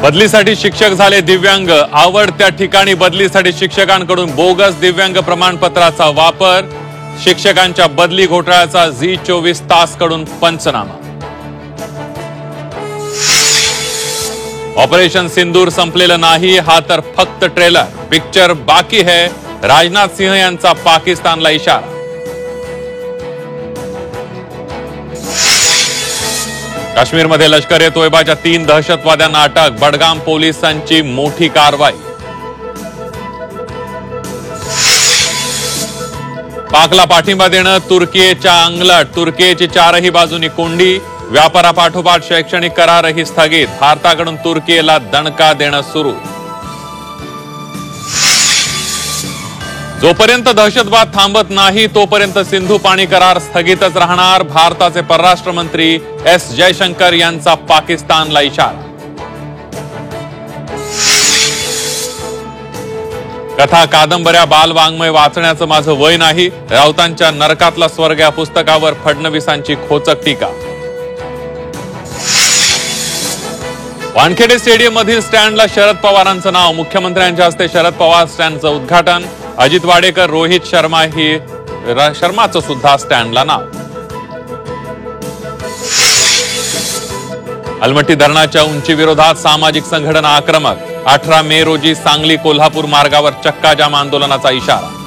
बदलीसाठी शिक्षक झाले दिव्यांग, आवडत्या ठिकाणी बदलीसाठी शिक्षकांकडून बोगस दिव्यांग प्रमाणपत्राचा वापर, शिक्षकांच्या बदली घोटाळ्याचा झी24 तास कडून पंचनामा. ऑपरेशन सिंदूर संपलेलं नाही, हा तर फक्त ट्रेलर, पिक्चर बाकी है, राजनाथ सिंह यांचा पाकिस्तानला इशारा. काश्मीरमध्ये लष्कर ए तोयबाच्या 3 दहशतवाद्यांना अटक, बडगाम पोलिसांची मोठी कारवाई. पाकला पाठिंबा देणं तुर्कीच्या अंगलट, तुर्कीची 4ही बाजूनी कोंडी, व्यापारापाठोपाठ शैक्षणिक करारही स्थगित, भारताकडून तुर्कीला दणका देणं सुरू. जोपर्यंत दहशतवाद थांबत नाही तोपर्यंत सिंधू पाणी करार स्थगितच राहणार, भारताचे परराष्ट्र मंत्री एस जयशंकर यांचा पाकिस्तानला इशारा. कथा कादंबऱ्या बालवाङ्मय वाचण्याचं माझं वय नाही, राऊतांच्या नरकातला स्वर्ग या पुस्तकावर फडणवीसांची खोचक टीका. वानखेडे स्टेडियम मधील स्टँडला शरद पवारांचं नाव, मुख्यमंत्र्यांच्या हस्ते शरद पवार स्टँडचं उद्घाटन, अजित वाडेकर, रोहित शर्माचं सुद्धा स्टँडला नाव. अलमट्टी धरणाच्या उंची विरोधात सामाजिक संघटना आक्रमक, 18 मे रोजी सांगली कोल्हापूर मार्गावर चक्काजाम आंदोलनाचा इशारा.